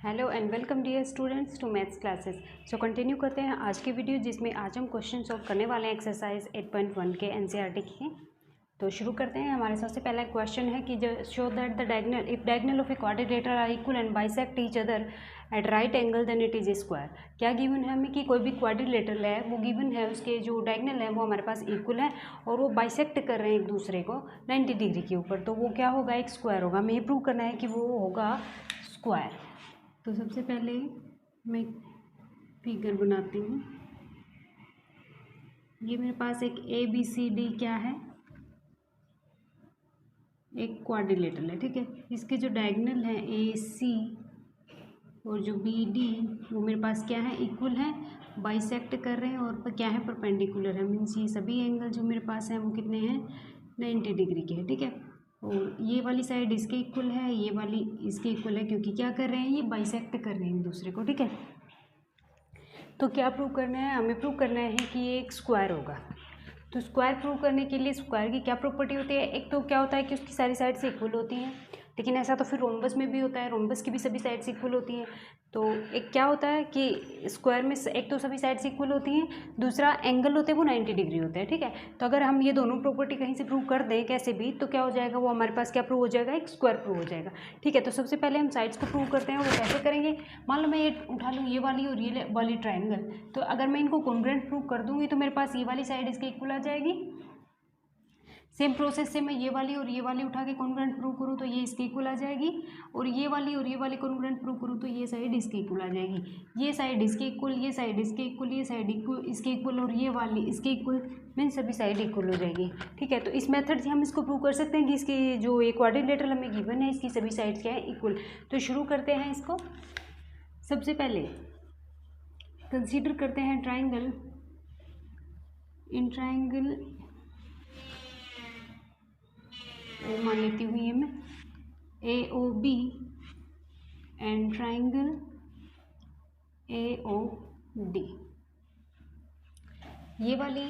Hello and welcome dear students to maths classes. So continue करते हैं आज की वीडियो, जिसमें आज हम क्वेश्चन सॉल्व करने वाले हैं एक्सरसाइज 8.1 के एनसीईआरटी के। तो शुरू करते हैं। हमारे सबसे पहला क्वेश्चन है कि show that the diagonal if diagonal of a quadrilateral are equal and bisect each other at right angle then it is square. क्या गिवन है हमें कि कोई भी क्वाड्रिलेटरल है, वो गिवन है, उसके जो डायगोनल है वो हमारे पास इक्वल है और वो बाइसेक्ट कर रहे हैं एक दूसरे को 90 डिग्री के ऊपर, तो वो क्या होगा, एक स्क्वायर होगा। हमें ये प्रूव करना है कि वो होगा स्क्वायर। तो सबसे पहले मैं फिगर बनाती हूँ। ये मेरे पास एक ABCD क्या है, एक क्वाड्रिलेटरल है, ठीक है। इसके जो डायगोनल है AC और जो BD वो मेरे पास क्या है, इक्वल है, बाइसेक्ट कर रहे हैं और क्या है, परपेंडिकुलर है। मीन्स ये सभी एंगल जो मेरे पास हैं वो कितने हैं, 90 डिग्री के हैं, ठीक है। और ये वाली साइड इसके इक्वल है, ये वाली इसके इक्वल है, क्योंकि क्या कर रहे हैं, ये बाइसेक्ट कर रहे हैं एक दूसरे को, ठीक है। तो क्या प्रूव करना है, हमें प्रूव करना है कि ये एक स्क्वायर होगा। तो स्क्वायर प्रूव करने के लिए स्क्वायर की क्या प्रॉपर्टी होती है, एक तो क्या होता है कि उसकी सारी साइड से इक्वल होती हैं, लेकिन ऐसा तो फिर रोम्बस में भी होता है, रोम्बस की भी सभी साइड्स इक्वल होती हैं। तो एक क्या होता है कि स्क्वायर में एक तो सभी साइड्स इक्वल होती हैं, दूसरा एंगल होते हैं वो 90 डिग्री होते हैं, ठीक है। तो अगर हम ये दोनों प्रॉपर्टी कहीं से प्रूव कर दें कैसे भी, तो क्या हो जाएगा, वो हमारे पास क्या प्रूव हो जाएगा, एक स्क्वायर प्रूव हो जाएगा, ठीक है। तो सबसे पहले हम साइड्स को प्रूव करते हैं। वो कैसे करेंगे, मान लो मैं ये उठा लूँ, ये वाली और ये वाली ट्राइंगल, तो अगर मैं इनको कॉन्ग्रुएंट प्रूव कर दूंगी तो मेरे पास ये वाली साइड इसके इक्वल आ जाएगी। सेम प्रोसेस से मैं ये वाली और ये वाली उठा के कॉन्ग्रुएंट प्रूव करूँ तो ये इसके इक्वल आ जाएगी, और ये वाली कॉन्ग्रुएंट प्रूव करूँ तो ये साइड इसके इक्वल आ जाएगी। ये साइड इसके इक्वल, ये साइड इसके इक्वल, ये साइड इसके इक्वल और ये वाली इसके इक्वल, मीन सभी साइड इक्वल हो जाएगी, ठीक है। तो इस मेथड से हम इसको प्रूव कर सकते हैं कि इसकी जो ये क्वाड्रिलेटरल हमें गिवन है, इसकी सभी साइड्स क्या है, इक्वल। तो शुरू करते हैं इसको। सबसे पहले कंसीडर करते हैं ट्राइंगल। इन ट्राइंगल वो मान लेती हुई है मैं AOB एंड ट्राइंगल AOD। ये वाली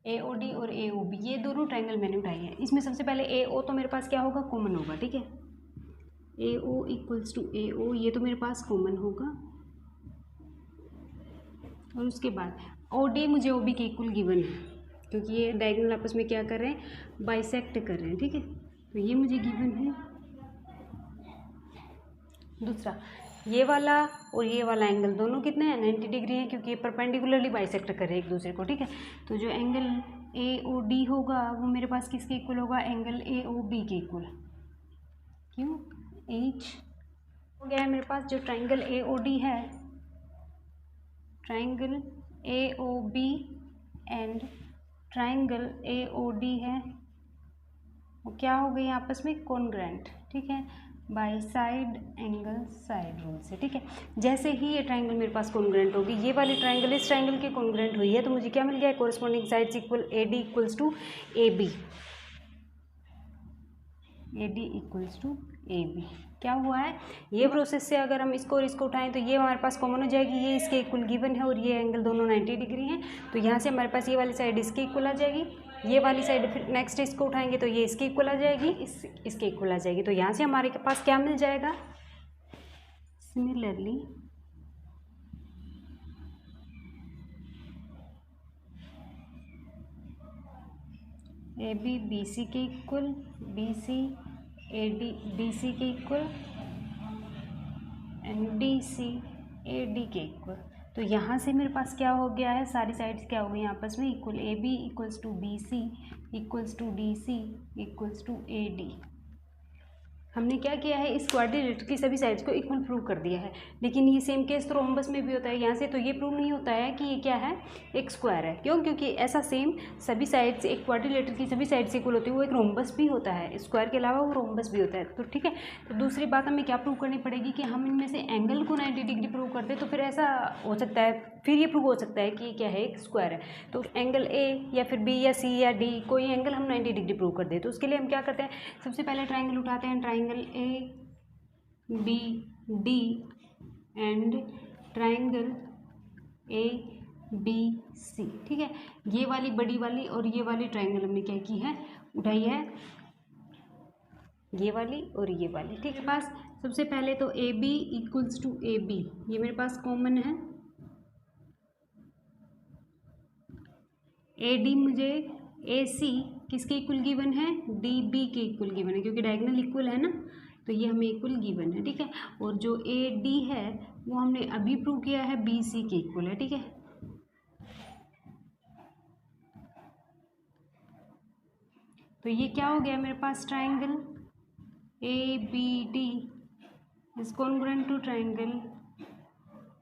AOD और AOB ये दोनों ट्राइंगल मैंने उठाई है। इसमें सबसे पहले AO तो मेरे पास क्या होगा, कॉमन होगा, ठीक है। AO इक्वल्स टू AO, ये तो मेरे पास कॉमन होगा, और उसके बाद OD मुझे OB के इक्वल गिवन है, क्योंकि ये डायगोनल आपस में क्या कर रहे हैं, बाइसेक्ट कर रहे हैं, ठीक है। तो ये मुझे गिवन है। दूसरा, ये वाला और ये वाला एंगल दोनों कितने हैं, 90 डिग्री है, क्योंकि ये परपेंडिकुलरली बाइसेक्ट कर रहे हैं एक दूसरे को, ठीक है। तो जो एंगल AOD होगा वो मेरे पास किसके इक्वल होगा, एंगल AOB के इक्वल। क्यों, H हो गया है मेरे पास। जो ट्राइंगल AOD है, triangle AOB and triangle AOD है, वो क्या हो गई आपस में, कॉन्ग्रुएंट, ठीक है, by side angle side rule से, ठीक है। जैसे ही ये ट्राइंगल मेरे पास कॉन्ग्रुएंट होगी, ये वाली ट्राइंगल इस ट्राइंगल के कॉन्ग्रुएंट हुई है, तो मुझे क्या मिल गया, corresponding sides equal AD equals to AB। AD equals to AB क्या हुआ है, ये प्रोसेस से अगर हम इसको और इसको उठाएं तो ये हमारे पास कॉमन हो जाएगी, ये इसके इक्वल गिवन है और ये एंगल दोनों 90 डिग्री हैं। तो यहाँ से हमारे पास ये वाली साइड इसके इक्वल आ जाएगी, ये वाली साइड फिर नेक्स्ट इसको उठाएंगे तो ये इसके इक्वल आ जाएगी, इसके इक्वल आ जाएगी। तो यहाँ से हमारे के पास क्या मिल जाएगा, सिमिलरली AB BC के इक्वल, BC AD BC के इक्वल एंड DC AD के इक्वल। तो यहाँ से मेरे पास क्या हो गया है, सारी साइड्स क्या हो गई आपस में equal, AB equals to BC equals to DC equals to AD। हमने क्या किया है, इस क्वाड्रिलेटरल की सभी साइड्स को इक्वल प्रूव कर दिया है। लेकिन ये सेम केस तो रोम्बस में भी होता है। यहाँ से तो ये प्रूव नहीं होता है कि ये क्या है, एक स्क्वायर है। क्यों, क्योंकि ऐसा सेम सभी साइड्स, एक क्वाड्रिलेटरल की सभी साइड्स इक्वल होती है, वो एक रोम्बस भी होता है, स्क्वायर के अलावा वो रोम्बस भी होता है। तो ठीक है, तो दूसरी बात हमें क्या प्रूव करनी पड़ेगी कि हम इनमें से एंगल को 90 डिग्री प्रूव कर दें, तो फिर ऐसा हो सकता है, फिर ये प्रूव हो सकता है कि क्या है, एक स्क्वायर है। तो एंगल A या फिर B या C या D कोई एंगल हम 90 डिग्री प्रूव कर दें, तो उसके लिए हम क्या करते हैं, सबसे पहले ट्राइंगल उठाते हैं, triangle ABD and triangle ABC, ठीक है। ये वाली बड़ी वाली और ये वाली ट्राइंगल हमने क्या की है, उठाई है, ये वाली और ये वाली, ठीक है। पास सबसे पहले तो A B equals to A B, ये मेरे पास कॉमन है। ए डी मुझे ए सी किसके इक्वल गिवन है, डी बी के इक्वल गिवन है, क्योंकि डायगोनल इक्वल है ना, तो ये हमें इक्वल गिवन है, ठीक है। और जो ए डी है वो हमने अभी प्रूव किया है बी सी के इक्वल है, ठीक है। तो ये क्या हो गया मेरे पास, triangle A B D is congruent to triangle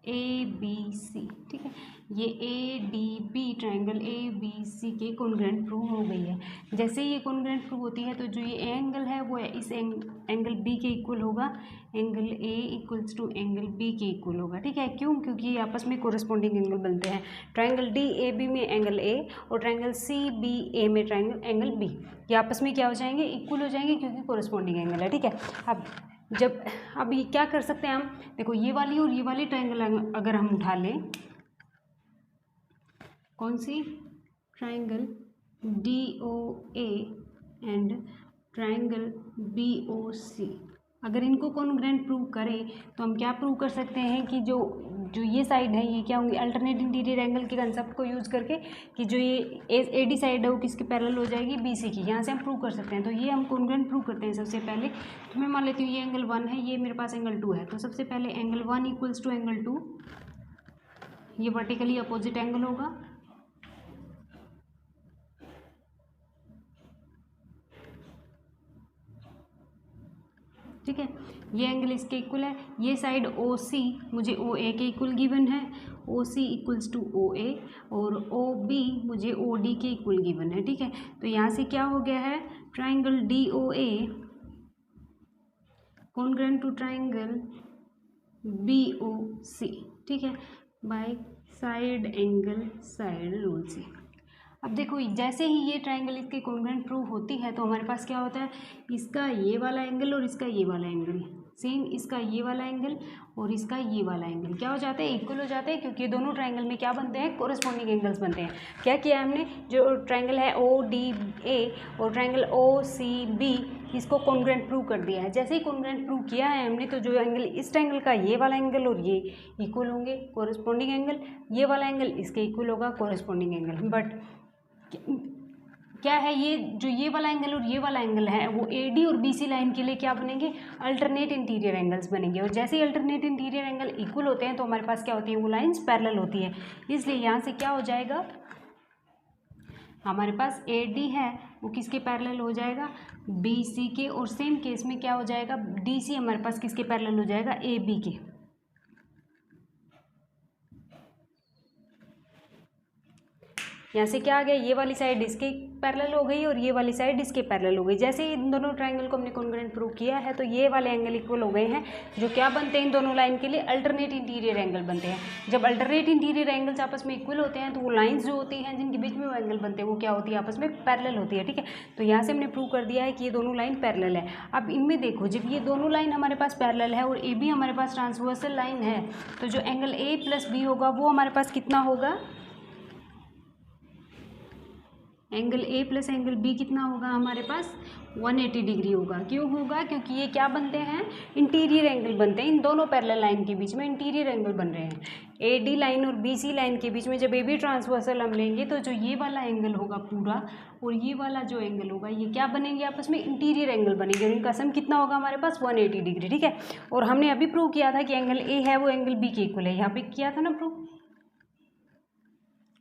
A B C, ठीक है। ये A D B triangle A B C के कॉन्ग्रुएंट प्रूव हो गई है। जैसे ही ये कॉन्ग्रुएंट प्रूव होती है तो जो ये एंगल है वो इस एंगल बी के इक्वल होगा, angle A equals to angle B के इक्वल होगा, ठीक है। क्यों? क्योंकि ये आपस में कोरिस्पोंडिंग एंगल बनते हैं। ट्राइंगल डी ए बी में एंगल ए और ट्राइंगल सी बी ए में ट्राइंगल एंगल बी, ये आपस में क्या हो जाएंगे, इक्वल हो जाएंगे, क्योंकि कोरिस्पोंडिंग एंगल है, ठीक है। अब ये क्या कर सकते हैं हम, देखो ये वाली और ये वाली ट्राइंगल अगर हम उठा लें, कौन सी, triangle D O A and triangle B O C, अगर इनको कॉन्ग्रुएंट प्रूव करें तो हम क्या प्रूव कर सकते हैं कि जो ये साइड है ये क्या होंगी, अल्टरनेट इंटीरियर एंगल के कंसेप्ट को यूज़ करके कि जो ये ए डी साइड है वो किसके पैरेलल हो जाएगी, बी सी की, यहाँ से हम प्रूव कर सकते हैं। तो ये हम कॉन्ग्रुएंट प्रूव करते हैं। सबसे पहले तो मैं मान लेती हूँ ये एंगल 1 है, ये मेरे पास एंगल 2 है, तो सबसे पहले एंगल 1 इक्वल्स टू एंगल 2, ये वर्टिकली अपोजिट एंगल होगा, ठीक है। ये एंगल इसके इक्वल है। ये साइड ओ सी मुझे ओ ए के इक्वल गिवन है, ओ सी इक्वल्स टू ओ ए, और ओ बी मुझे ओ डी के इक्वल गिवन है, ठीक है। तो यहाँ से क्या हो गया है, triangle D O A congruent to triangle B O C, ठीक है, by side angle side rule से। अब देखो जैसे ही ये ट्राइंगल इसके कॉन्ग्रुएंट प्रूव होती है तो हमारे पास क्या होता है, इसका ये वाला एंगल और इसका ये वाला एंगल सेम, इसका ये वाला एंगल और इसका ये वाला एंगल क्या हो जाते हैं, इक्वल हो जाते हैं, क्योंकि दोनों ट्राइंगल में क्या बनते हैं, कोरिस्पोंडिंग एंगल्स बनते हैं। क्या किया हमने, जो ट्राइंगल है ओ डी ए और ट्राइंगल ओ सी बी, इसको कॉन्ग्रुएंट प्रूव कर दिया है। जैसे ही कॉन्ग्रुएंट प्रूव किया है हमने, तो जो एंगल इस ट्राइंगल का ये वाला एंगल और ये इक्वल होंगे, कोरिस्पोंडिंग एंगल, ये वाला एंगल इसके इक्वल होगा, कोरिस्पोंडिंग एंगल। बट क्या है, ये जो ये वाला एंगल और ये वाला एंगल है वो ए डी और बी सी लाइन के लिए क्या बनेंगे, अल्टरनेट इंटीरियर एंगल्स बनेंगे। और जैसे ही अल्टरनेट इंटीरियर एंगल इक्वल होते हैं तो हमारे पास क्या होती है, वो लाइंस पैरेलल होती है। इसलिए यहाँ से क्या हो जाएगा, हमारे पास ए डी है वो किसके पैरेलल हो जाएगा, बी सी के, और सेम केस में क्या हो जाएगा, डी सी हमारे पास किसके पैरेलल हो जाएगा, ए बी के। यहाँ से क्या आ गया, ये वाली साइड इसके पैरेलल हो गई और ये वाली साइड इसके पैरेलल हो गई। जैसे ही इन दोनों ट्राइंगल को हमने कॉन्ग्रुएंट प्रूव किया है तो ये वाले एंगल इक्वल हो गए हैं, जो क्या बनते हैं इन दोनों लाइन के लिए, अल्टरनेट इंटीरियर एंगल बनते हैं। जब अल्टरनेट इंटीरियर एंगल्स आपस में इक्वल होते हैं तो वो लाइन्स जो होती हैं जिनके बीच में वो एंगल बनते हैं वो क्या होती है, आपस में पैरेलल होती है, ठीक है। तो यहाँ से हमने प्रूव कर दिया है कि ये दोनों लाइन पैरेलल है। अब इनमें देखो, जब ये दोनों लाइन हमारे पास पैरेलल है और ए बी हमारे पास ट्रांसवर्सल लाइन है, तो जो एंगल ए प्लस बी होगा वो हमारे पास कितना होगा, angle A plus angle B कितना होगा हमारे पास, 180 डिग्री होगा। क्यों होगा, क्योंकि ये क्या बनते हैं, इंटीरियर एंगल बनते हैं। इन दोनों पैरेलल लाइन के बीच में इंटीरियर एंगल बन रहे हैं। ए डी लाइन और बी सी लाइन के बीच में जब ए बी ट्रांसवर्सल हम लेंगे तो जो ये वाला एंगल होगा पूरा और ये वाला जो एंगल होगा ये क्या बनेंगे, आपस में इंटीरियर एंगल बनेंगे, और इनका सम कितना होगा हमारे पास, 180 डिग्री, ठीक है। और हमने अभी प्रूव किया था कि एंगल ए है वो एंगल बी के इक्वल है, यहाँ पे किया था ना प्रूव।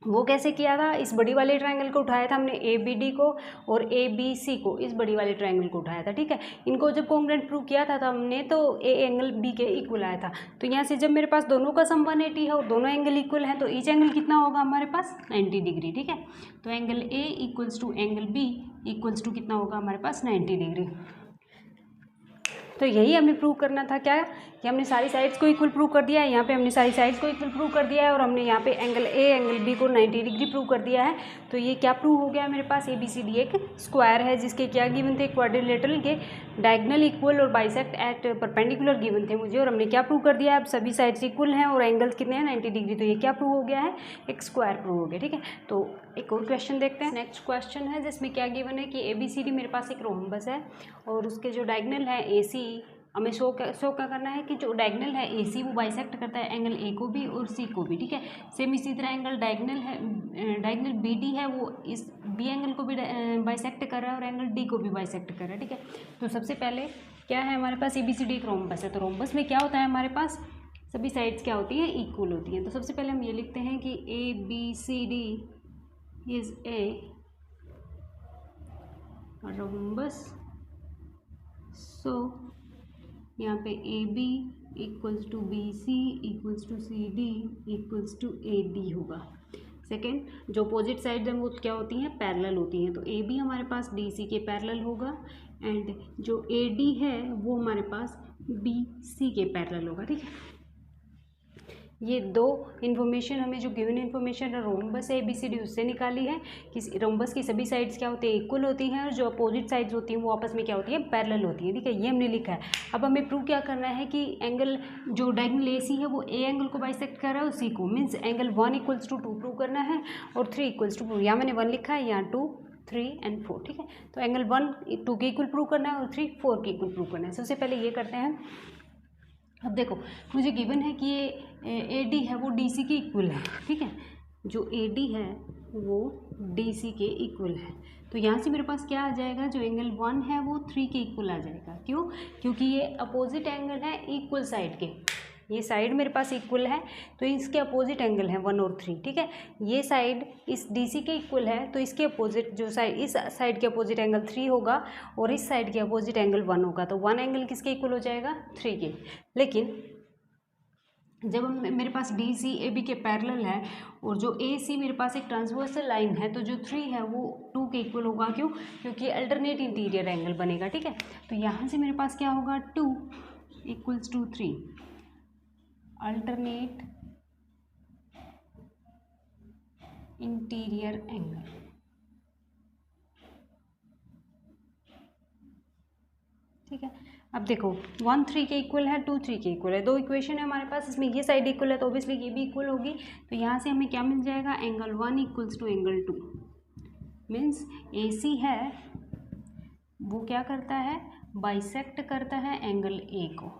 वो कैसे किया था, इस बड़ी वाले ट्रायंगल को उठाया था हमने, ए बी डी को, और ए बी सी को, इस बड़ी वाले ट्रायंगल को उठाया था, ठीक है। इनको जब कॉन्ग्रुएंट प्रूव किया था हमने तो ए एंगल बी के इक्वल आया था। तो यहाँ से जब मेरे पास दोनों का सम 180 है और दोनों एंगल इक्वल है तो ईच एंगल कितना होगा हमारे पास, 90 डिग्री, ठीक है। तो angle A equals to angle B equals to कितना होगा हमारे पास, 90 डिग्री। तो यही हमें प्रूव करना था, क्या कि हमने सारी साइड्स को इक्वल प्रूव कर दिया है। यहाँ पे हमने सारी साइड्स को इक्वल प्रूव कर दिया है और हमने यहाँ पे एंगल ए एंगल बी को 90 डिग्री प्रूव कर दिया है। तो ये क्या प्रूव हो गया मेरे पास, ए बी सी डी एक स्क्वायर है जिसके क्या गिवन थे, क्वाड्रिलेटरल के डायगोनल इक्वल और बाइसेक्ट एट परपेंडिकुलर गिवन थे मुझे, और हमने क्या प्रूव कर दिया है, अब सभी साइड्स इक्वल हैं और एंगल्स कितने हैं, 90 डिग्री। तो ये क्या प्रूव हो गया है, एक स्क्वायर प्रूव हो गया, ठीक है। तो एक और क्वेश्चन देखते हैं। नेक्स्ट क्वेश्चन है जिसमें क्या गिवन है कि ए बी सी डी मेरे पास एक रोम्बस है और उसके जो डायगोनल है ए सी हमें शो क्या करना है कि जो डायगनल है ए सी वो बाइसेक्ट करता है एंगल ए को भी और सी को भी, ठीक है। सेम इसी तरह एंगल डायगनल है, डायगनल बी डी है, वो इस बी एंगल को भी बाइसेक्ट कर रहा है और एंगल डी को भी बाइसेक्ट कर रहा है, ठीक है। तो सबसे पहले क्या है हमारे पास, ए बी सी डी एक रोम्बस है, तो रोम्बस में क्या होता है हमारे पास, सभी साइड्स क्या होती हैं, इक्वल होती हैं। तो सबसे पहले हम ये लिखते हैं कि A B C D is a rhombus. So यहाँ पे A B equals to B C equals to C D equals to A D होगा। सेकेंड, जो अपोजिट साइड हैं वो क्या होती हैं, पैरेलल होती हैं। तो ए बी हमारे पास डी सी के पैरेलल होगा एंड जो ए डी है वो हमारे पास बी सी के पैरेलल होगा, ठीक है। ये दो इन्फॉर्मेशन हमें जो गिवन इन्फॉर्मेशन है rhombus A B C D उससे निकाली है कि रोम्बस की सभी साइड्स क्या होती है, इक्वल होती हैं और जो अपोजिट साइड्स होती हैं वो आपस में क्या होती है, पैरेलल होती हैं, ठीक है। ये हमने लिखा है। अब हमें प्रूव क्या करना है कि एंगल जो डायगोनल ए सी है वो ए एंगल को बाइसेक्ट कर रहा है और सी को, मीन्स एंगल 1 = 2 प्रूव करना है और 3 = 4। यहाँ मैंने 1 लिखा है, यहाँ 2, 3 एंड 4, ठीक है। तो एंगल 1 2 के इक्वल प्रूव करना है और 3 4 के इक्वल प्रूव करना है। सबसे पहले ये करते हैं। अब देखो मुझे गिवन है कि ये ए डी है वो डी सी के इक्वल है, ठीक है। जो ए डी है वो डी सी के इक्वल है। तो यहाँ से मेरे पास क्या आ जाएगा, जो एंगल 1 है वो 3 के इक्वल आ जाएगा। क्यों? क्योंकि ये अपोजिट एंगल है इक्वल साइड के। ये साइड मेरे पास इक्वल है तो इसके अपोजिट एंगल है 1 और 3, ठीक है। ये साइड इस डी सी के इक्वल है तो इसके अपोजिट जो साइड, इस साइड के अपोजिट एंगल 3 होगा और इस साइड के अपोजिट एंगल 1 होगा। तो 1 एंगल किसके इक्वल हो जाएगा, 3 के। लेकिन जब मेरे पास डी सी ए बी के पैरेलल है और जो ए सी मेरे पास एक ट्रांसवर्सल लाइन है तो जो 3 है वो 2 के इक्वल होगा। क्यों? क्योंकि अल्टरनेट इंटीरियर एंगल बनेगा, ठीक है। तो यहाँ से मेरे पास क्या होगा, 2 = 3 अल्टरनेट इंटीरियर एंगल, ठीक है। अब देखो 1 3 के इक्वल है, 2 3 के इक्वल है। दो इक्वेशन है हमारे पास, इसमें ये साइड इक्वल है तो ऑब्वियसली ये भी इक्वल होगी। तो यहाँ से हमें क्या मिल जाएगा, एंगल 1 = एंगल 2, मीन्स ए सी है वो क्या करता है, बाइसेक्ट करता है एंगल ए को,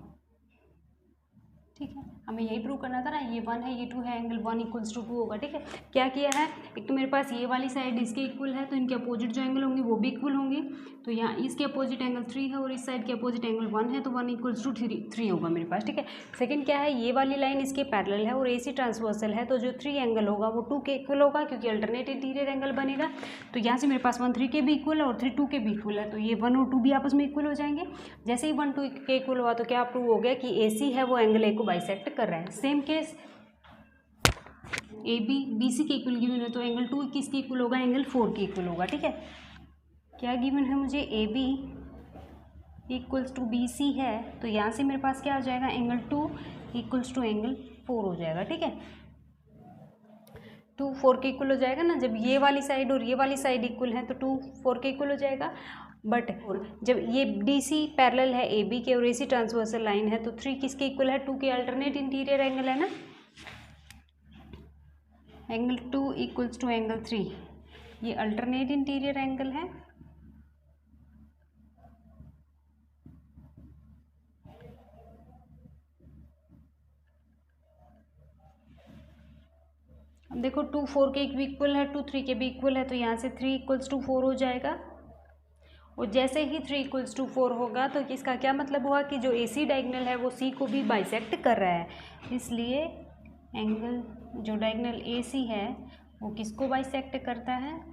ठीक है। हमें यही प्रूव करना था ना, ये 1 है ये 2 है, एंगल 1 = 2 होगा, ठीक है। क्या किया है, एक तो मेरे पास ये वाली साइड इसके इक्वल है तो इनके अपोजिट जो एंगल होंगे वो भी इक्वल होंगे। तो यहाँ इसके अपोजिट एंगल 3 है और इस साइड के अपोजिट एंगल 1 है तो 1 = 3 होगा मेरे पास, ठीक है। सेकंड क्या है, ये वाली लाइन इसके पैरेलल है और ए सी ट्रांसवर्सल है तो जो 3 एंगल होगा वो 2 के इक्वल होगा क्योंकि अल्टरनेट इंटीरियर एंगल बनेगा। तो यहाँ से मेरे पास 1 3 के भी इक्वल है और 3 2 के भी इक्वल है। तो ये 1 और 2 भी आपस में इक्वल हो जाएंगे। जैसे ही 1 2 के इक्वल हुआ तो क्या प्रूव हो गया कि ए सी है वो एंगल ए को बाइसेक्ट कर रहा है। Same case A B B C के इक्वल गिवन है तो एंगल 2 किसके इक्वल होगा, एंगल 4 के इक्वल होगा, ठीक है। क्या गिवन है मुझे, ए बी = बी सी है तो यहाँ से मेरे पास क्या आ जाएगा, एंगल 2 = एंगल 4 हो जाएगा, ठीक है। 2 4 के इक्वल हो जाएगा ना, जब ये वाली साइड और ये वाली साइड इक्वल है तो 2 4 के इक्वल हो जाएगा। बट जब ये डी सी पैरेलल है ए बी के और ए सी ट्रांसवर्सल लाइन है तो 3 किसके इक्वल है, 2 के अल्टरनेट इंटीरियर एंगल है ना। एंगल 2 = एंगल 3, ये अल्टरनेट इंटीरियर एंगल है। अब देखो 2 4 के भी इक्वल है, 2 3 के भी इक्वल है तो यहाँ से 3 = 4 हो जाएगा। और जैसे ही 3 = 4 होगा तो इसका क्या मतलब हुआ कि जो ए सी डायगोनल है वो सी को भी बाइसेक्ट कर रहा है। इसलिए एंगल जो डायगोनल ए सी है वो किसको बाइसेक्ट करता है,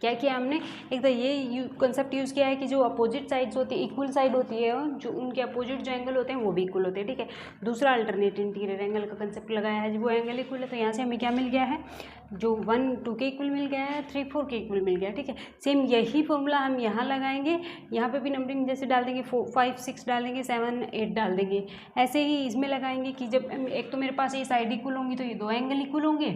क्या किया हमने, एक तो ये कॉन्सेप्ट यूज़ किया है कि जो अपोजिट साइड्स होती है इक्वल साइड होती है और जो उनके अपोजिट जो एंगल होते हैं वो भी इक्वल होते हैं, ठीक है। दूसरा अल्टरनेट इंटीरियर एंगल का कंसेप्ट लगाया है, वो एंगल इक्वल है तो यहाँ से हमें क्या मिल गया है, जो 1 2 के इक्वल मिल गया है, 3 4 के इक्वल मिल गया है, ठीक है। सेम यही फॉर्मूला हम यहाँ लगाएंगे, यहाँ पे भी नंबरिंग जैसे डाल देंगे 4 5 6 डालेंगे, 7 8 डाल देंगे। ऐसे ही इसमें लगाएंगे कि जब एक तो मेरे पास ये साइड इक्वल होंगी तो ये दो एंगल इक्वल होंगे,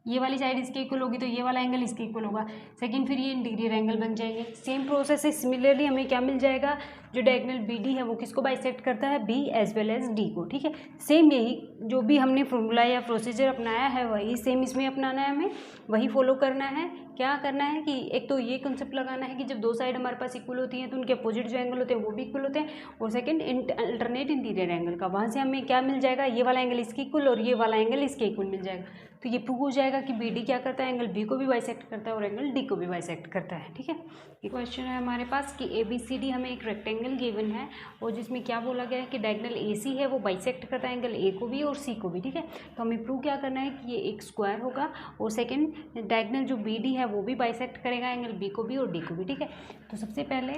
ये वाली साइड इसके इक्वल होगी तो ये वाला एंगल इसके इक्वल होगा। सेकंड, फिर ये इंटीरियर एंगल बन जाएंगे। सेम प्रोसेस है। सिमिलरली हमें क्या मिल जाएगा, जो डायगोनल बी डी है वो किसको बाइसेक्ट करता है, B as well as D को। ठीक है, सेम यही जो भी हमने फॉर्मूला या प्रोसीजर अपनाया है वही सेम इसमें अपनाना है, हमें वही फॉलो करना है। क्या करना है कि एक तो ये कंसेप्ट लगाना है कि जब दो साइड हमारे पास इक्वल होती हैं तो उनके अपोजिट जो एंगल होते हैं वो भी इक्वल होते हैं, और सेकंड अल्टरनेट इंटीरियर एंगल का, वहाँ से हमें क्या मिल जाएगा, ये वाला एंगल इसके इक्वल और ये वाला एंगल इसके इक्वल मिल जाएगा। तो ये प्रूव हो जाएगा कि बी डी क्या करता है, एंगल बी को भी बाइसेक्ट करता है और एंगल डी को भी बाइसेक्ट करता है। ठीक है, ये क्वेश्चन है हमारे पास कि ए बी सी डी हमें एक रेक्टेंगल गिवन है और जिसमें क्या बोला गया है कि डायगोनल ए सी है वो बाइसेक्ट करता है एंगल ए को भी और सी को भी। ठीक है, तो हमें प्रूव क्या करना है कि ये एक स्क्वायर होगा और सेकंड डायगोनल जो बी डी है वो भी बाइसेक्ट करेगा एंगल बी को भी और डी को भी। ठीक है, तो सबसे पहले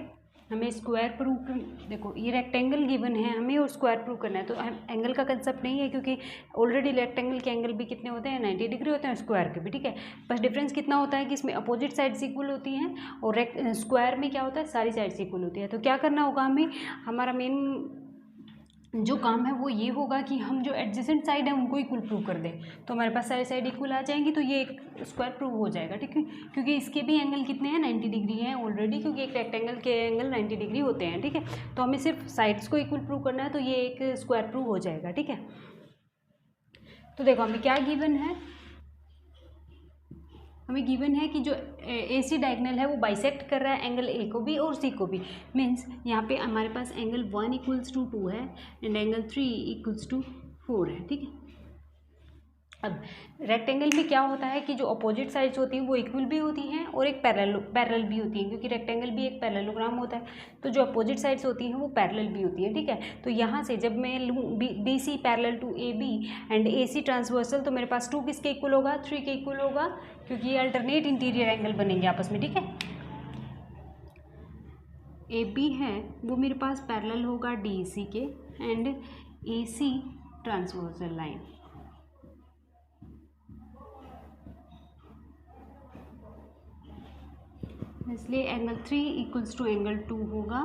हमें स्क्वायर प्रूव, देखो ये रेक्टेंगल गिवन है हमें और स्क्वायर प्रूव करना है, तो एंगल का कंसेप्ट नहीं है क्योंकि ऑलरेडी रेक्टेंगल के एंगल भी कितने होते हैं, 90 डिग्री होते हैं, स्क्वायर के भी। ठीक है, बस डिफरेंस कितना होता है कि इसमें अपोजिट साइड्स इक्वल होती हैं और स्क्वायर में क्या होता है, सारी साइड्स इक्वल होती है। तो क्या करना होगा हमें, हमारा मेन जो काम है वो ये होगा कि हम जो एडजेसेंट साइड है उनको इक्वल प्रूव कर दें, तो हमारे पास सारी साइड इक्वल आ जाएंगी, तो ये एक स्क्वायर प्रूव हो जाएगा। ठीक है, क्योंकि इसके भी एंगल कितने हैं, 90 डिग्री हैं ऑलरेडी, क्योंकि एक रेक्टेंगल के एंगल 90 डिग्री होते हैं। ठीक है, तो हमें सिर्फ साइड्स को इक्वल प्रूव करना है, तो ये एक स्क्वायर प्रूव हो जाएगा। ठीक है, तो देखो हमें क्या गिवन है, हमें गिवन है कि जो ए सी डायगोनल है वो बाइसेक्ट कर रहा है एंगल ए को भी और सी को भी। मीन्स यहाँ पे हमारे पास एंगल 1 इक्वल्स टू 2 है एंड एंगल 3 इक्वल्स टू 4 है। ठीक है, अब रेक्टेंगल में क्या होता है कि जो अपोजिट साइड्स होती हैं वो इक्वल भी होती हैं और एक पैरेलल भी होती हैं, क्योंकि रेक्टेंगल भी एक पैरेललोग्राम होता है, तो जो अपोजिट साइड्स होती हैं वो पैरेलल भी होती हैं। ठीक है, तो यहाँ से जब मैं लूँ D C parallel to A B and A C transversal, तो मेरे पास 2 किसके इक्वल होगा, 3 के इक्वल होगा, क्योंकि ये अल्टरनेट इंटीरियर एंगल बनेंगे आपस में। ठीक है, ए बी है वो मेरे पास पैरेलल होगा डी सी के and A C transversal line. इसलिए एंगल 3 इक्वल्स टू एंगल 2 होगा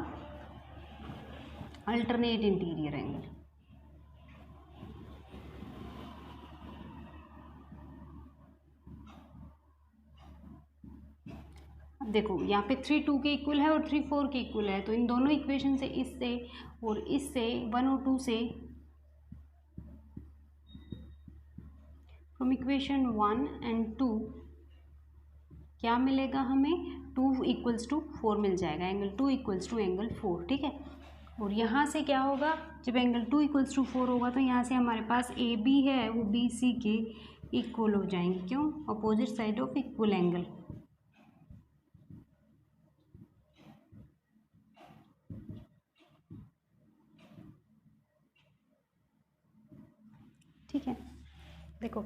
अल्टरनेट इंटीरियर एंगल। अब देखो यहाँ पे 3 2 के इक्वल है और 3 4 के इक्वल है, तो इन दोनों इक्वेशन से, इससे और इससे 1 और 2 से, फ्रॉम इक्वेशन 1 एंड 2 क्या मिलेगा हमें, 2 इक्वल्स टू 4 मिल जाएगा, एंगल 2 इक्वल्स टू एंगल 4। ठीक है, और यहाँ से क्या होगा, जब एंगल 2 इक्वल्स टू 4 होगा तो यहाँ से हमारे पास ए बी है वो बी सी के इक्वल हो जाएंगे। क्यों, opposite side of equal angle. ठीक है, देखो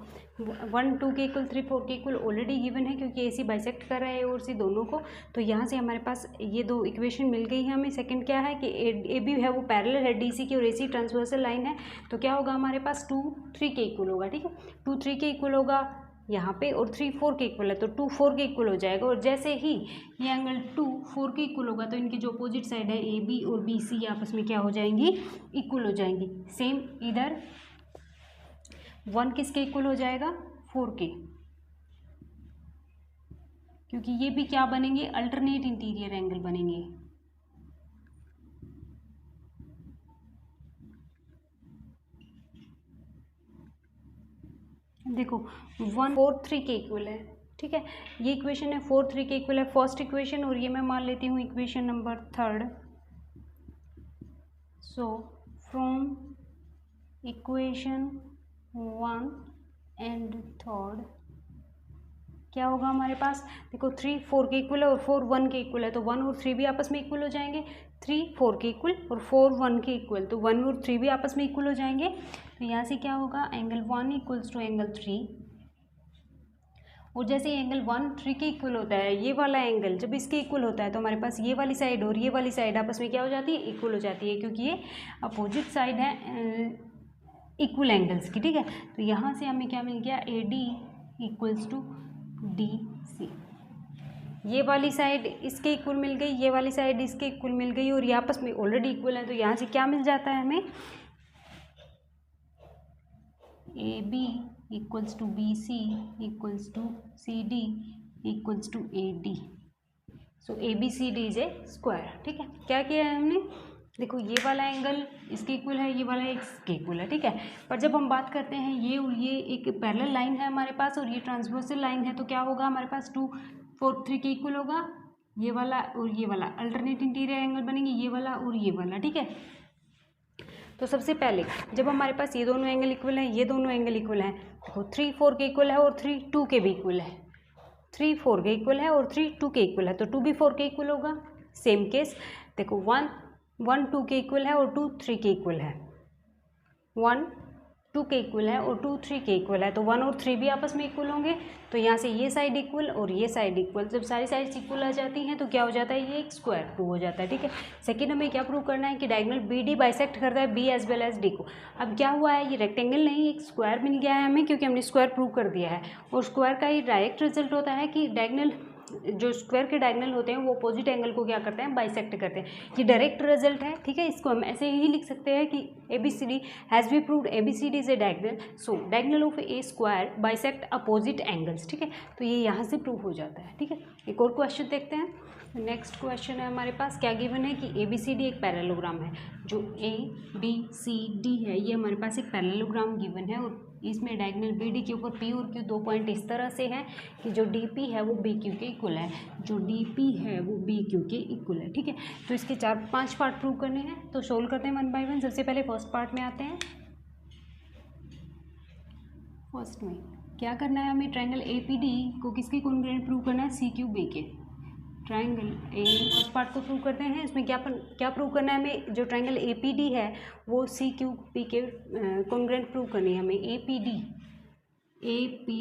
1 2 के इक्वल, 3 4 के इक्वल ऑलरेडी गिवन है क्योंकि ए सी बाइसेक्ट कर रहा है और सी दोनों को, तो यहाँ से हमारे पास ये 2 इक्वेशन मिल गई है हमें। सेकंड क्या है कि ए बी है वो पैरेलल है डी सी की और ए सी ट्रांसवर्सल लाइन है, तो क्या होगा हमारे पास 2 3 के इक्वल होगा। ठीक है, 2 3 के इक्वल होगा यहाँ पे और 3 4 के इक्वल है, तो 2 4 के इक्वल हो जाएगा। और जैसे ही ये एंगल 2 4 के इक्वल होगा तो इनकी जो अपोजिट साइड है ए बी और बी सी आपस में क्या हो जाएंगी, इक्वल हो जाएंगी। सेम इधर 1 किसके इक्वल हो जाएगा, 4 के, क्योंकि ये भी क्या बनेंगे, अल्टरनेट इंटीरियर एंगल बनेंगे। देखो 1 4 3 के इक्वल है। ठीक है, ये इक्वेशन है 4 3 के इक्वल है, फर्स्ट इक्वेशन, और ये मैं मान लेती हूँ equation number 3rd। So from equation 1 and 3rd क्या होगा हमारे पास, देखो 3 4 के इक्वल है और 4 1 के इक्वल है, तो 1 और 3 भी आपस में इक्वल हो जाएंगे। 3 4 के इक्वल और 4 1 के इक्वल, तो 1 और 3 भी आपस में इक्वल हो जाएंगे। तो यहाँ से क्या होगा, एंगल 1 इक्वल्स टू एंगल 3, और जैसे एंगल 1 3 के इक्वल होता है, ये वाला एंगल जब इसके इक्वल होता है तो हमारे पास ये वाली साइड और ये वाली साइड आपस में क्या हो जाती है, इक्वल हो जाती है, क्योंकि ये अपोजिट साइड है इक्वल एंगल्स की। ठीक है, तो यहाँ से हमें क्या मिल गया, A D equals to D C. ये वाली साइड इसके इक्वल मिल गई, ये वाली साइड इसके इक्वल मिल गई, और ये आपस में ऑलरेडी इक्वल है, तो यहाँ से क्या मिल जाता है हमें, A B equals to B C equals to C D equals to A D. So A B C D is a square. ठीक है, क्या किया है हमने, देखो ये वाला एंगल इसके इक्वल है, ये वाला इसके इक्वल है। ठीक है, पर जब हम बात करते हैं ये और ये एक पैरेलल लाइन है हमारे पास और ये ट्रांसवर्सल लाइन है, तो क्या होगा हमारे पास 2 4 3 के इक्वल होगा, ये वाला और ये वाला अल्टरनेट इंटीरियर एंगल बनेंगे, ये वाला और ये वाला। ठीक है, तो सबसे पहले जब हमारे पास ये दोनों एंगल इक्वल हैं, ये दोनों एंगल इक्वल हैं, देखो 3 4 के इक्वल है और 3 2 के भी इक्वल है, 3 4 के इक्वल है और 3 2 के इक्वल है, तो 2 भी 4 के इक्वल होगा। सेम केस देखो 1 1 2 के इक्वल है और 2 3 के इक्वल है, 1 2 के इक्वल है और 2 3 के इक्वल है, तो 1 और 3 भी आपस में इक्वल होंगे, तो यहाँ से ये साइड इक्वल और ये साइड इक्वल, जब सारी साइड्स इक्वल आ जाती हैं तो क्या हो जाता है, ये एक स्क्वायर प्रूव हो जाता है। ठीक है, सेकंड हमें क्या प्रूव करना है कि डायगोनल बी डी बाइसेक्ट करता है B as well as D को। अब क्या हुआ है, ये रेक्टेंगल नहीं एक स्क्वायर मिल गया है हमें, क्योंकि हमने स्क्वायर प्रूव कर दिया है, और स्क्वायर का ये डायरेक्ट रिजल्ट होता है कि डायगोनल जो स्क्वायर के डायगोनल होते हैं वो अपोजिट एंगल को क्या करते हैं, बाइसेक्ट करते हैं। ये डायरेक्ट रिजल्ट है। ठीक है, इसको हम ऐसे ही लिख सकते हैं कि A B C D has been proved A B C D is a diagonal, so diagonal of a square bisect opposite angles. ठीक है, तो ये यहाँ से प्रूव हो जाता है। ठीक है, एक और क्वेश्चन देखते हैं। नेक्स्ट क्वेश्चन है हमारे पास, क्या गिवन है कि ए बी सी डी एक पैरेललोग्राम है। जो ए बी सी डी है ये हमारे पास एक पैरेललोग्राम गिवन है, और इसमें डायगोनल बी डी के ऊपर पी और क्यू 2 पॉइंट इस तरह से हैं कि जो डी पी है वो बी क्यू के इक्वल है, जो डी पी है वो बी क्यू के इक्वल है। ठीक है, तो इसके 4-5 पार्ट प्रूव करने हैं, तो सोल्व करते हैं 1 बाय 1। सबसे पहले फर्स्ट पार्ट में आते हैं। फर्स्ट में क्या करना है हमें, ट्रायंगल ए पी डी को किसके कॉन्ग्रुएंट प्रूव करना है, सी क्यू बी के। ट्रायंगल ए फर्स्ट पार्ट को प्रूव करते हैं। इसमें क्या प्रूव करना है हमें, जो ट्रायंगल ए पी डी है वो सी क्यू पी के कॉन्ग्रुएंट प्रूव करनी है हमें। ए पी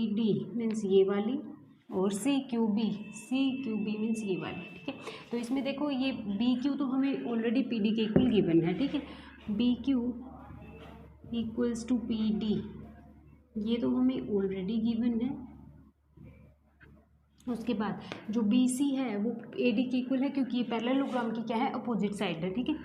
डी मीन्स ये वाली, और सी क्यू बी मीन्स ये वाली। ठीक है, तो इसमें देखो ये बी क्यू तो हमें ऑलरेडी पी डी के इक्वल गिवन है। ठीक है, B Q equals to P D, ये तो हमें ऑलरेडी गिवन है। उसके बाद जो बी सी है वो ए डी के इक्वल है, क्योंकि ये पैरेललोग्राम की क्या है, अपोजिट साइड है। ठीक है,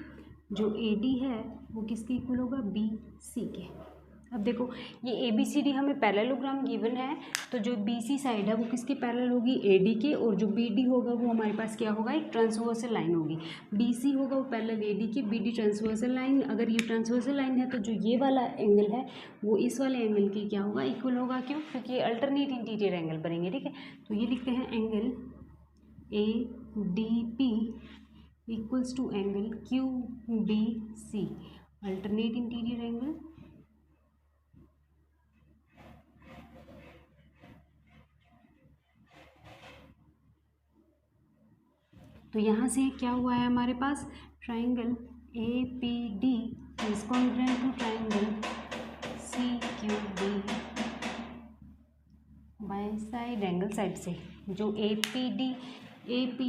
जो ए डी है वो किसके इक्वल होगा, बी सी के। अब देखो ये ए बी सी डी हमें पैरेललोग्राम गिवन है, तो जो बी सी साइड है वो किसके पैरेलल होगी, ए डी के, और जो बी डी होगा वो हमारे पास क्या होगा, एक ट्रांसवर्सल लाइन होगी। बी सी होगा वो पैरेलल ए डी के, बी डी ट्रांसवर्सल लाइन। अगर ये ट्रांसवर्सल लाइन है तो जो ये वाला एंगल है वो इस वाले एंगल के क्या होगा, इक्वल होगा। क्यों, क्योंकि ये अल्टरनेट इंटीरियर एंगल बनेंगे। ठीक है, तो ये लिखते हैं angle A D P equals to angle Q B C, alternate interior angle. तो यहाँ से क्या हुआ है हमारे पास, triangle A P D is congruent to triangle C Q B by side angle side से। जो A P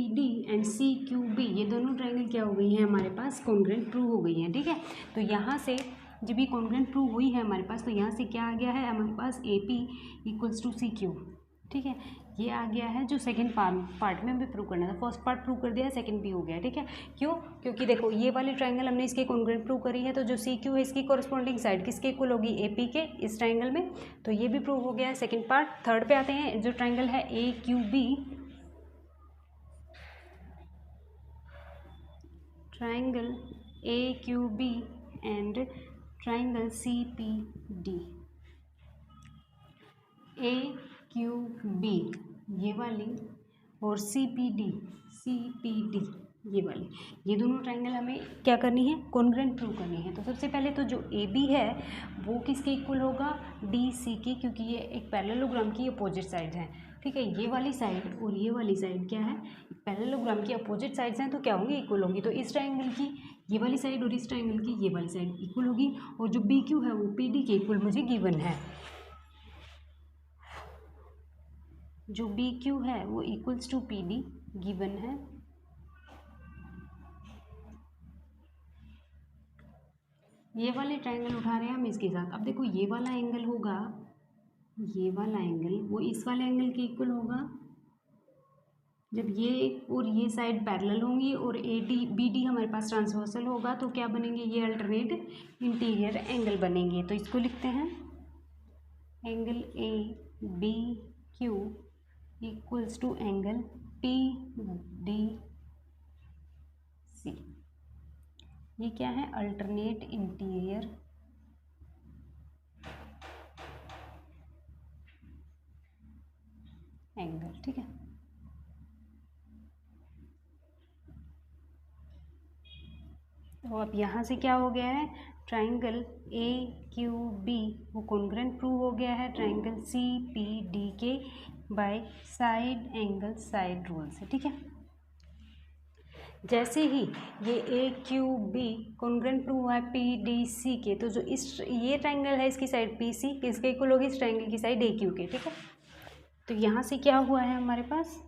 D and C Q B ये दोनों ट्रायंगल क्या हो गई हैं हमारे पास, कॉन्ग्रुएंट प्रूव हो गई हैं। ठीक है, तो यहाँ से जब ये कॉन्ग्रुएंट प्रूव हुई है हमारे पास, तो यहाँ से क्या आ गया है हमारे पास, A P equals to C Q. ठीक है, ये आ गया है जो सेकंड पार्ट में हमें प्रूव करना था। फर्स्ट पार्ट प्रूव कर दिया है, सेकंड भी हो गया। ठीक है, क्यों, क्योंकि देखो ये वाली ट्रायंगल हमने इसके कॉन्ग्रुएंट प्रूव करी है, तो जो सी क्यू है इसकी कॉरस्पॉन्डिंग साइड किसके इक्वल होगी, ए पी के, इस ट्रायंगल में, तो ये भी प्रूव हो गया है सेकंड पार्ट। थर्ड पे आते हैं, जो ट्रायंगल है A Q B, triangle A Q B and triangle C P D. A Q B ये वाली और सी पी डी ये वाली, ये दोनों ट्रायंगल हमें क्या करनी है, कॉन्ग्रुएंट प्रूव करनी है। तो सबसे पहले तो जो ए बी है वो किसके इक्वल होगा, डी सी की, क्योंकि ये एक पैरेललोग्राम की अपोजिट साइड है। ठीक है, ये वाली साइड और ये वाली साइड क्या है, पैरेललोग्राम की अपोजिट साइड्स हैं, तो क्या होंगी, इक्वल होंगी। तो इस ट्रायंगल की ये वाली साइड और इस ट्रायंगल की ये वाली साइड इक्वल होगी, और जो बी क्यू है वो पी डी के इक्वल मुझे गिवन है। जो बी क्यू है वो equals to P D given है। ये वाले ट्रायंगल उठा रहे हैं हम इसके साथ। अब देखो ये वाला एंगल होगा, ये वाला एंगल वो इस वाले एंगल के इक्वल होगा जब ये और ये साइड पैरेलल होंगी, और ए डी बी डी हमारे पास ट्रांसवर्सल होगा, तो क्या बनेंगे, ये अल्टरनेट इंटीरियर एंगल बनेंगे। तो इसको लिखते हैं angle A B Q equals to angle P D C. ये क्या है? अल्टरनेट इंटीरियर एंगल, ठीक है। तो अब यहाँ से क्या हो गया है? ट्राइंगल ए क्यू बी वो कॉन्ग्रुएंट प्रूव हो गया है ट्राइंगल सी पी डी के bye side angle side rule से, ठीक है। जैसे ही ये ए क्यू बी कॉन्ग्रुएंट प्रूव हुआ है पी डी सी के, तो जो इस ये ट्राइंगल है इसकी साइड पी सी किसके इक्वल होगी? इस ट्राइंगल की साइड ए क्यू के, ठीक है। तो यहाँ से क्या हुआ है हमारे पास?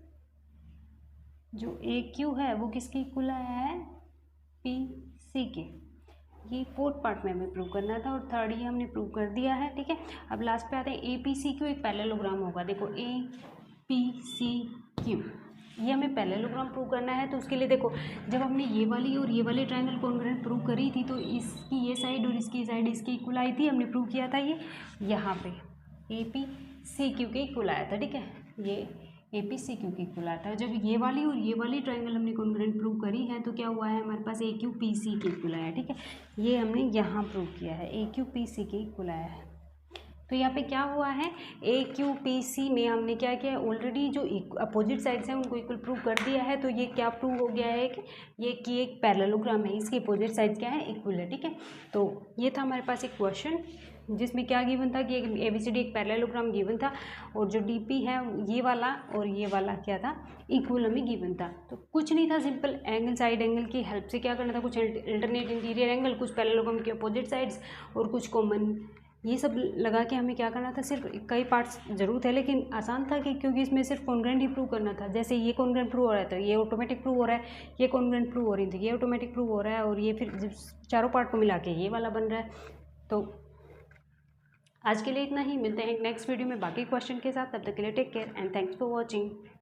जो ए क्यू है वो किसके इक्वल आया है? पी सी के। ये फोर्थ पार्ट में हमें प्रूव करना था और थर्ड ये हमने प्रूव कर दिया है, ठीक है। अब लास्ट पे आते हैं ए पी सी क्यू एक पैरेललोग्राम होगा। देखो ए पी सी क्यू ये हमें पैरेललोग्राम प्रूव करना है। तो उसके लिए देखो, जब हमने ये वाली और ये वाली ट्रायंगल कॉन्ग्रुएंट प्रूव करी थी तो इसकी ये साइड और इसकी साइड इसके इक्वल आई थी। हमने प्रूव किया था ये यहाँ पे ए पी सी क्यू के इक्वल आया था, ठीक है। ये ए पी सी क्यू के इक्वल आया था। जब ये वाली और ये वाली ट्रायंगल हमने कॉन्ग्रुएंट प्रूव करी है तो क्या हुआ है? हमारे पास ए क्यू पी सी के इक्वल आया, ठीक है। ये हमने यहाँ प्रूव किया है, ए क्यू पी सी के इक्वल आया है। तो यहाँ पे क्या हुआ है? ए क्यू पी सी में हमने क्या किया है? ऑलरेडी जो अपोजिट साइड्स हैं उनको इक्वल प्रूव कर दिया है। तो ये क्या प्रूव हो गया है कि एक पैरेललोग्राम है, इसके अपोजिट साइड्स क्या है? इक्वल है, ठीक है। तो ये था हमारे पास एक क्वेश्चन जिसमें क्या गिवन था कि एक एबीसीडी एक पैरेललोग्राम गिवन था और जो डीपी है ये वाला और ये वाला क्या था? इक्वल हमें गिवन था। तो कुछ नहीं था, सिंपल एंगल साइड एंगल की हेल्प से क्या करना था? कुछ अल्टरनेट इंटीरियर एंगल, कुछ पैरेललोग्राम के अपोजिट साइड्स और कुछ कॉमन, ये सब लगा के हमें क्या करना था? सिर्फ कई पार्ट्स जरूर थे लेकिन आसान था कि क्योंकि इसमें सिर्फ कॉन्ग्रुएंट ही प्रूव करना था। जैसे ये कॉन्ग्रुएंट प्रूव हो रहा है तो ये ऑटोमेटिक प्रूव हो रहा है, ये कॉन्ग्रुएंट प्रूव हो रही थी ये ऑटोमेटिक प्रूव हो रहा है, और ये फिर चारों पार्ट को मिला के ये वाला बन रहा है। तो आज के लिए इतना ही, मिलते हैं नेक्स्ट वीडियो में बाकी क्वेश्चन के साथ। तब तक के लिए take care and thanks for watching.